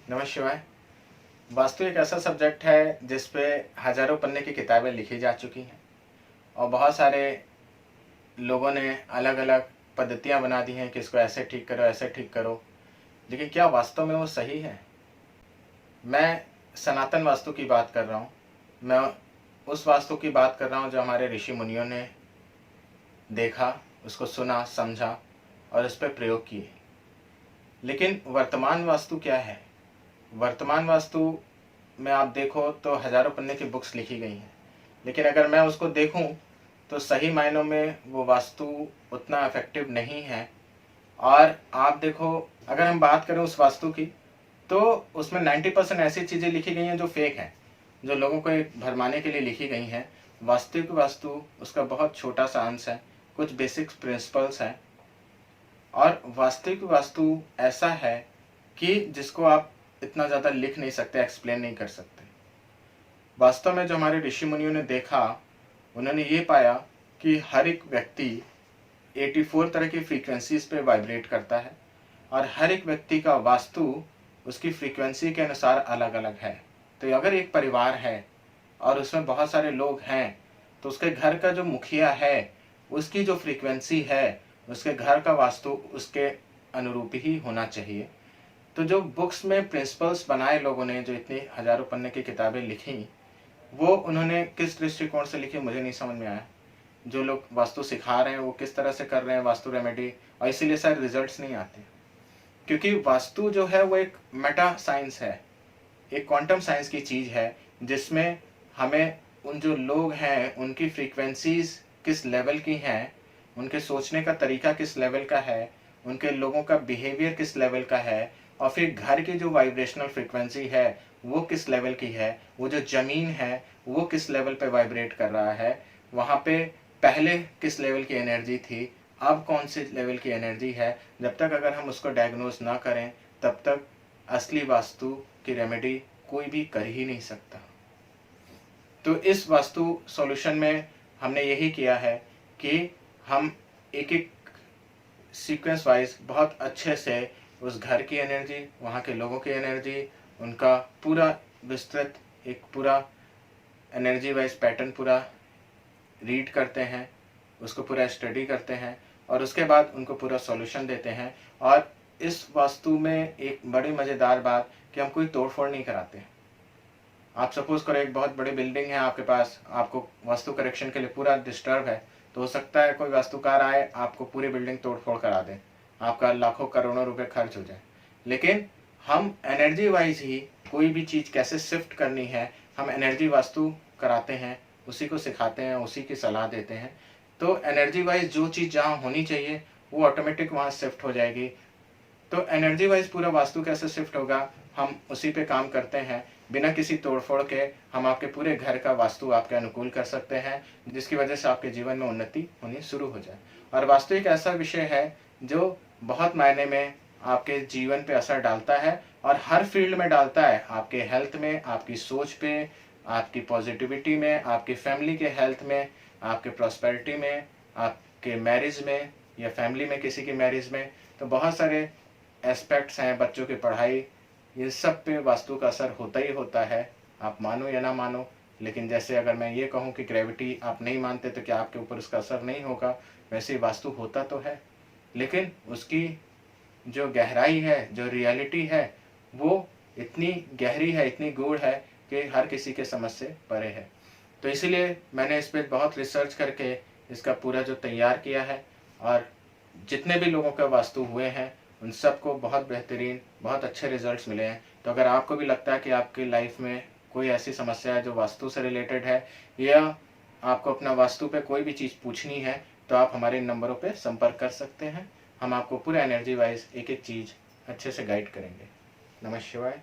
नमः शिवाय। वास्तु एक ऐसा सब्जेक्ट है जिस पे हजारों पन्ने की किताबें लिखी जा चुकी हैं और बहुत सारे लोगों ने अलग अलग पद्धतियां बना दी हैं कि इसको ऐसे ठीक करो, ऐसे ठीक करो। लेकिन क्या वास्तव में वो सही है? मैं सनातन वास्तु की बात कर रहा हूँ। मैं उस वास्तु की बात कर रहा हूँ जो हमारे ऋषि मुनियों ने देखा, उसको सुना, समझा और उस पर प्रयोग किए। लेकिन वर्तमान वास्तु क्या है? वर्तमान वास्तु में आप देखो तो हजारों पन्ने की बुक्स लिखी गई हैं, लेकिन अगर मैं उसको देखूं तो सही मायनों में वो वास्तु उतना इफेक्टिव नहीं है। और आप देखो, अगर हम बात करें उस वास्तु की, तो उसमें 90% ऐसी चीज़ें लिखी गई हैं जो फेक हैं, जो लोगों को एक भरमाने के लिए लिखी गई हैं। वास्तविक वास्तु उसका बहुत छोटा सा अंश है, कुछ बेसिक्स प्रिंसिपल्स हैं। और वास्तविक वास्तु ऐसा है कि जिसको आप इतना ज़्यादा लिख नहीं सकते, एक्सप्लेन नहीं कर सकते। वास्तव में जो हमारे ऋषि मुनियों ने देखा, उन्होंने ये पाया कि हर एक व्यक्ति 84 तरह की फ्रीक्वेंसीज पे वाइब्रेट करता है और हर एक व्यक्ति का वास्तु उसकी फ्रीक्वेंसी के अनुसार अलग अलग है। तो अगर एक परिवार है और उसमें बहुत सारे लोग हैं, तो उसके घर का जो मुखिया है, उसकी जो फ्रीक्वेंसी है, उसके घर का वास्तु उसके अनुरूप ही होना चाहिए। तो जो बुक्स में प्रिंसिपल्स बनाए लोगों ने, जो इतनी हजारों पन्ने की किताबें लिखी, वो उन्होंने किस दृष्टिकोण से लिखी मुझे नहीं समझ में आया। जो लोग वास्तु सिखा रहे हैं वो किस तरह से कर रहे हैं वास्तु रेमेडी, और इसीलिए शायद रिजल्ट्स नहीं आते। क्योंकि वास्तु जो है वो एक मेटा साइंस है, एक क्वांटम साइंस की चीज़ है, जिसमें हमें उन जो लोग हैं उनकी फ्रीक्वेंसीज किस लेवल की हैं, उनके सोचने का तरीका किस लेवल का है, उनके लोगों का बिहेवियर किस लेवल का है, और फिर घर की जो वाइब्रेशनल फ्रीक्वेंसी है वो किस लेवल की है, वो जो ज़मीन है वो किस लेवल पे वाइब्रेट कर रहा है, वहाँ पे पहले किस लेवल की एनर्जी थी, अब कौन से लेवल की एनर्जी है। जब तक अगर हम उसको डायग्नोज ना करें, तब तक असली वास्तु की रेमेडी कोई भी कर ही नहीं सकता। तो इस वास्तु सॉल्यूशन में हमने यही किया है कि हम एक एक सीक्वेंस वाइज बहुत अच्छे से उस घर की एनर्जी, वहाँ के लोगों की एनर्जी, उनका पूरा विस्तृत एक पूरा एनर्जी वाइज पैटर्न पूरा रीड करते हैं, उसको पूरा स्टडी करते हैं और उसके बाद उनको पूरा सॉल्यूशन देते हैं। और इस वास्तु में एक बड़ी मज़ेदार बात कि हम कोई तोड़ फोड़ नहीं कराते। आप सपोज करो एक बहुत बड़ी बिल्डिंग है आपके पास, आपको वास्तु करेक्शन के लिए पूरा डिस्टर्ब है, तो हो सकता है कोई वास्तुकार आए, आपको पूरी बिल्डिंग तोड़ फोड़ करा दे, आपका लाखों करोड़ों रुपए खर्च हो जाए। लेकिन हम एनर्जी वाइज ही कोई भी चीज़ कैसे शिफ्ट करनी है, हम एनर्जी वास्तु कराते हैं, उसी को सिखाते हैं, उसी की सलाह देते हैं। तो एनर्जी वाइज जो चीज़ जहाँ होनी चाहिए वो ऑटोमेटिक वहाँ शिफ्ट हो जाएगी। तो एनर्जी वाइज पूरा वास्तु कैसे शिफ्ट होगा, हम उसी पे काम करते हैं। बिना किसी तोड़फोड़ के हम आपके पूरे घर का वास्तु आपके अनुकूल कर सकते हैं, जिसकी वजह से आपके जीवन में उन्नति होनी शुरू हो जाए। और वास्तु एक ऐसा विषय है जो बहुत मायने में आपके जीवन पे असर डालता है और हर फील्ड में डालता है, आपके हेल्थ में, आपकी सोच पे, आपकी पॉजिटिविटी में, आपकी फैमिली के हेल्थ में, आपके प्रॉस्पेरिटी में, आपके मैरिज में या फैमिली में किसी की मैरिज में। तो बहुत सारे एस्पेक्ट्स हैं, बच्चों की पढ़ाई, ये सब पे वास्तु का असर होता ही होता है, आप मानो या ना मानो। लेकिन जैसे अगर मैं ये कहूँ कि ग्रेविटी आप नहीं मानते तो क्या आपके ऊपर उसका असर नहीं होगा, वैसे ही वास्तु होता तो है, लेकिन उसकी जो गहराई है, जो रियलिटी है, वो इतनी गहरी है, इतनी गूढ़ है कि हर किसी के समझ से परे है। तो इसीलिए मैंने इस पर बहुत रिसर्च करके इसका पूरा जो तैयार किया है, और जितने भी लोगों का वास्तु हुए हैं उन सबको बहुत बेहतरीन, बहुत अच्छे रिजल्ट्स मिले हैं। तो अगर आपको भी लगता है कि आपकी लाइफ में कोई ऐसी समस्या है जो वास्तु से रिलेटेड है, या आपको अपना वास्तु पे कोई भी चीज़ पूछनी है, तो आप हमारे इन नंबरों पे संपर्क कर सकते हैं। हम आपको पूरा एनर्जी वाइज एक एक चीज़ अच्छे से गाइड करेंगे। नमः शिवाय।